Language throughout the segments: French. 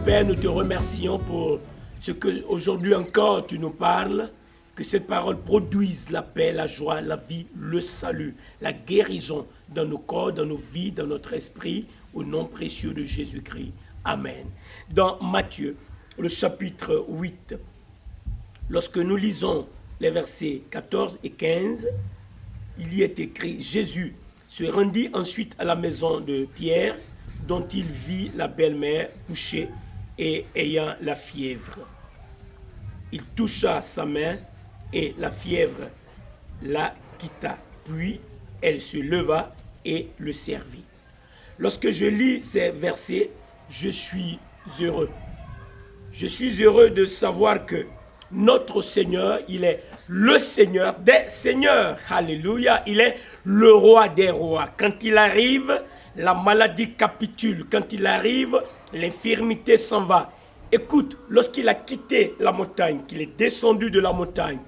Père, nous te remercions pour ce que aujourd'hui encore tu nous parles, que cette parole produise la paix, la joie, la vie, le salut, la guérison dans nos corps, dans nos vies, dans notre esprit, au nom précieux de Jésus-Christ. Amen. Dans Matthieu, le chapitre 8, lorsque nous lisons les versets 14 et 15, il y est écrit: Jésus se rendit ensuite à la maison de Pierre, dont il vit la belle-mère couchée et ayant la fièvre. Il toucha sa main et la fièvre la quitta. Puis elle se leva et le servit. Lorsque je lis ces versets, je suis heureux. Je suis heureux de savoir que notre Seigneur, il est le Seigneur des Seigneurs. Alléluia. Il est le roi des rois. Quand il arrive, la maladie capitule. Quand il arrive, l'infirmité s'en va. Écoute, lorsqu'il a quitté la montagne, qu'il est descendu de la montagne,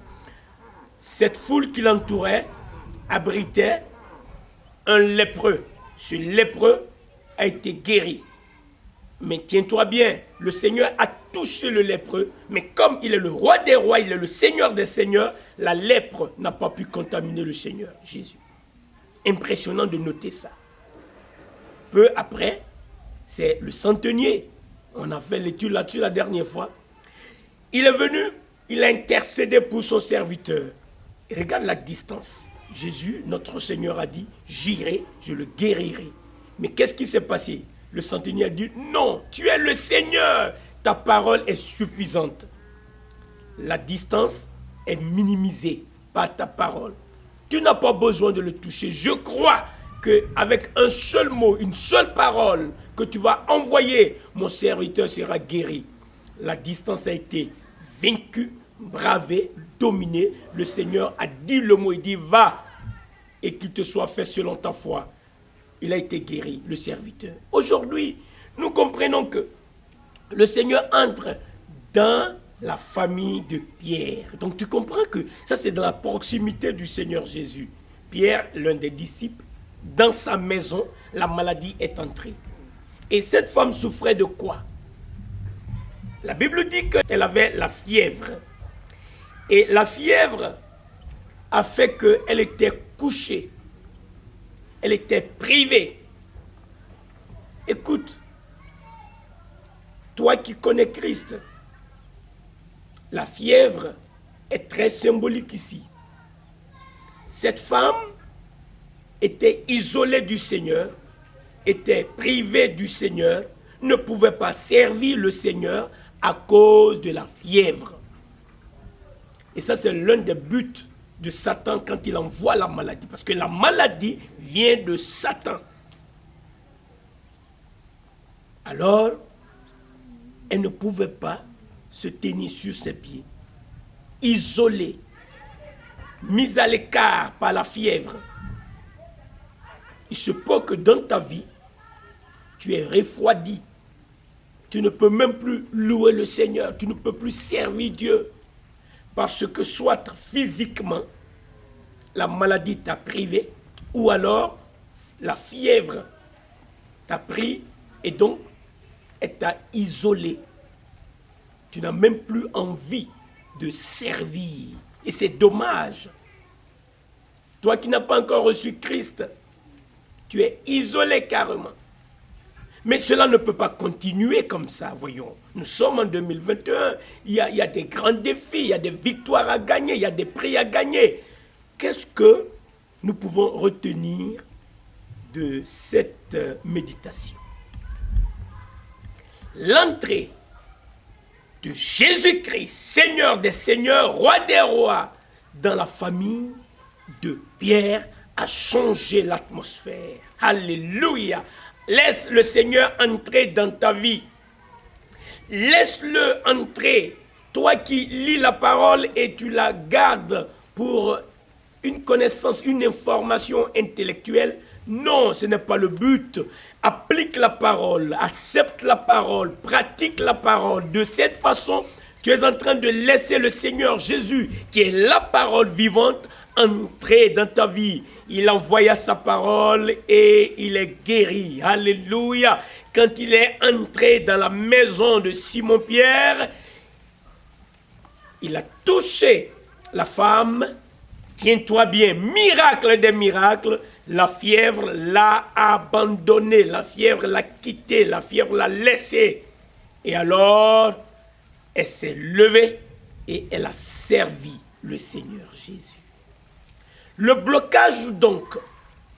cette foule qui l'entourait abritait un lépreux. Ce lépreux a été guéri. Mais tiens-toi bien, le Seigneur a touché le lépreux, mais comme il est le roi des rois, il est le Seigneur des seigneurs, la lèpre n'a pas pu contaminer le Seigneur Jésus. Impressionnant de noter ça. Peu après, c'est le centenier. On a fait l'étude là-dessus la dernière fois. Il est venu, il a intercédé pour son serviteur. Et regarde la distance. Jésus, notre Seigneur, a dit: j'irai, je le guérirai. Mais qu'est-ce qui s'est passé? Le centenier a dit: non, tu es le Seigneur, ta parole est suffisante. La distance est minimisée par ta parole. Tu n'as pas besoin de le toucher. Je crois qu'avec un seul mot, une seule parole que tu vas envoyer, mon serviteur sera guéri. La distance a été vaincue, bravée, dominée. Le Seigneur a dit le mot, il dit: va, et qu'il te soit fait selon ta foi. Il a été guéri, le serviteur. Aujourd'hui, nous comprenons que le Seigneur entre dans la famille de Pierre. Donc tu comprends que ça, c'est dans la proximité du Seigneur Jésus. Pierre, l'un des disciples, dans sa maison, la maladie est entrée. Et cette femme souffrait de quoi? La Bible dit qu'elle avait la fièvre. Et la fièvre a fait qu'elle était couchée. Elle était privée. Écoute, toi qui connais Christ, la fièvre est très symbolique ici. Cette femme était isolée du Seigneur, était privée du Seigneur, ne pouvait pas servir le Seigneur à cause de la fièvre. Et ça, c'est l'un des buts de Satan quand il envoie la maladie. Parce que la maladie vient de Satan. Alors, elle ne pouvait pas se tenir sur ses pieds. Isolée, mise à l'écart par la fièvre. Il se peut que dans ta vie, tu es refroidi. Tu ne peux même plus louer le Seigneur. Tu ne peux plus servir Dieu. Parce que soit physiquement, la maladie t'a privé, ou alors la fièvre t'a pris et donc elle t'a isolé. Tu n'as même plus envie de servir. Et c'est dommage. Toi qui n'as pas encore reçu Christ, tu es isolé carrément. Mais cela ne peut pas continuer comme ça, voyons. Nous sommes en 2021, il y a des grands défis, il y a des victoires à gagner, il y a des prix à gagner. Qu'est-ce que nous pouvons retenir de cette méditation? L'entrée de Jésus-Christ, Seigneur des seigneurs, roi des rois, dans la famille de Pierre a changé l'atmosphère. Alléluia! Laisse le Seigneur entrer dans ta vie. Laisse-le entrer. Toi qui lis la parole et tu la gardes pour une connaissance, une information intellectuelle, non, ce n'est pas le but. Applique la parole, accepte la parole, pratique la parole. De cette façon, tu es en train de laisser le Seigneur Jésus, qui est la parole vivante, entrer dans ta vie. Il envoya sa parole et il est guéri. Alléluia. quand il est entré dans la maison de Simon-Pierre, il a touché la femme. Tiens-toi bien, miracle des miracles, la fièvre l'a abandonné, la fièvre l'a quitté, la fièvre l'a laissé. Et alors, elle s'est levée et elle a servi le Seigneur Jésus. Le blocage donc,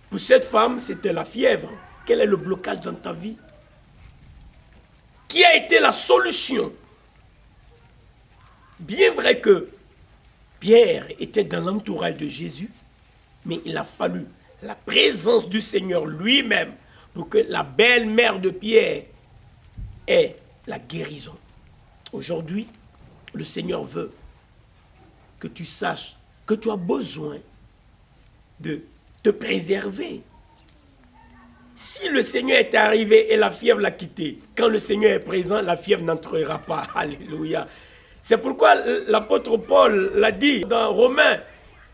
pour cette femme, c'était la fièvre. Quel est le blocage dans ta vie? Qui a été la solution? Bien vrai que Pierre était dans l'entourage de Jésus, mais il a fallu la présence du Seigneur lui-même pour que la belle-mère de Pierre ait la guérison. Aujourd'hui, le Seigneur veut que tu saches que tu as besoin de te préserver. Si le Seigneur est arrivé et la fièvre l'a quitté, quand le Seigneur est présent, la fièvre n'entrera pas. Alléluia. C'est pourquoi l'apôtre Paul l'a dit dans Romains.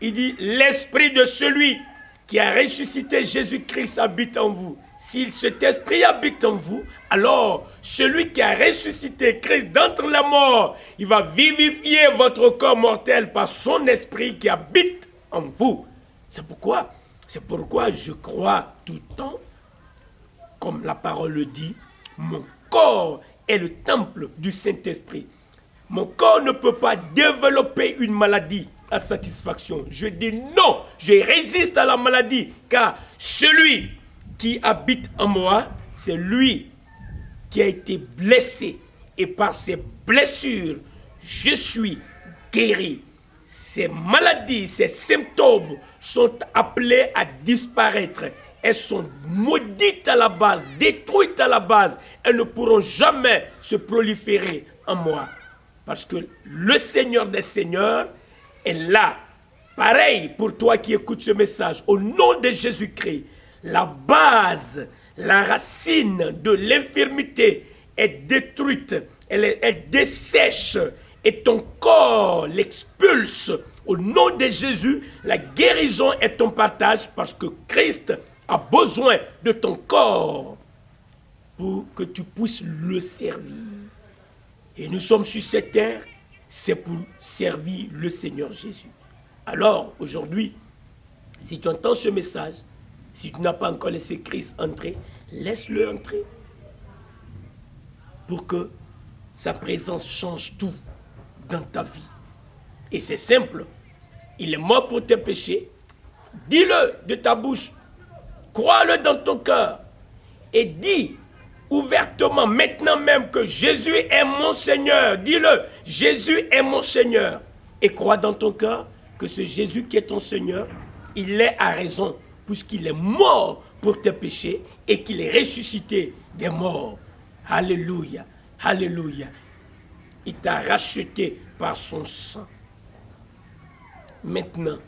Il dit, l'esprit de celui qui a ressuscité Jésus-Christ habite en vous. Si cet esprit habite en vous, alors celui qui a ressuscité Christ d'entre les morts, il va vivifier votre corps mortel par son esprit qui habite en vous. C'est pourquoi je crois tout le temps, comme la parole le dit, mon corps est le temple du Saint-Esprit. Mon corps ne peut pas développer une maladie à satisfaction. Je dis non, je résiste à la maladie, car celui qui habite en moi, c'est lui qui a été blessé. Et par ses blessures, je suis guéri. Ces maladies, ces symptômes sont appelés à disparaître. Elles sont maudites à la base, détruites à la base. Elles ne pourront jamais se proliférer en moi. Parce que le Seigneur des Seigneurs est là. Pareil pour toi qui écoutes ce message. Au nom de Jésus-Christ, la base, la racine de l'infirmité est détruite. Elle dessèche et ton corps l'expulse. Au nom de Jésus, la guérison est ton partage parce que Christ a besoin de ton corps pour que tu puisses le servir. Et nous sommes sur cette terre, c'est pour servir le Seigneur Jésus. Alors, aujourd'hui, si tu entends ce message, si tu n'as pas encore laissé Christ entrer, laisse-le entrer. Pour que sa présence change tout dans ta vie. Et c'est simple. Il est mort pour tes péchés. Dis-le de ta bouche. Crois-le dans ton cœur. Et dis ouvertement, maintenant même, que Jésus est mon Seigneur. Dis-le, Jésus est mon Seigneur. Et crois dans ton cœur que ce Jésus qui est ton Seigneur, il est à raison, puisqu'il est mort pour tes péchés et qu'il est ressuscité des morts. Alléluia, alléluia. Il t'a racheté par son sang. Maintenant,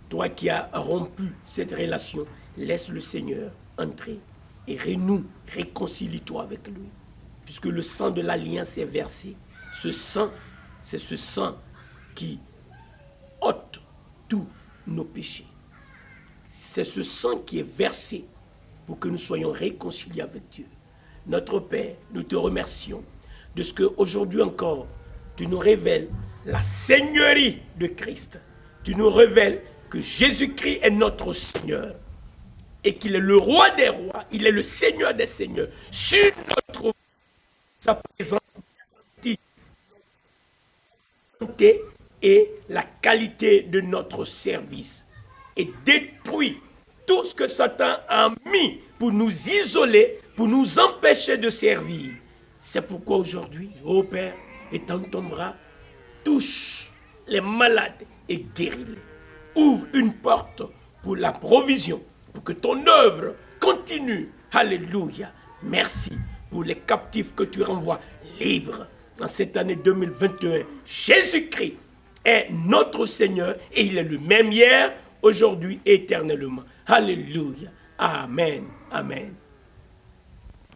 toi qui as rompu cette relation, laisse le Seigneur entrer et réconcilie-toi avec lui. Puisque le sang de l'alliance est versé. Ce sang, c'est ce sang qui ôte tous nos péchés. C'est ce sang qui est versé pour que nous soyons réconciliés avec Dieu. Notre Père, nous te remercions de ce qu'aujourd'hui encore, tu nous révèles la seigneurie de Christ. Tu nous révèles que Jésus-Christ est notre Seigneur et qu'il est le roi des rois, il est le Seigneur des seigneurs. Sur notre vie, sa présence et la qualité de notre service et détruit tout ce que Satan a mis pour nous isoler, pour nous empêcher de servir. C'est pourquoi aujourd'hui, ô Père, étends ton bras, touche les malades et guéris-les. Ouvre une porte pour la provision, pour que ton œuvre continue. Alléluia. Merci pour les captifs que tu renvoies libres en cette année 2021. Jésus-Christ est notre Seigneur et il est le même hier, aujourd'hui et éternellement. Alléluia. Amen. Amen.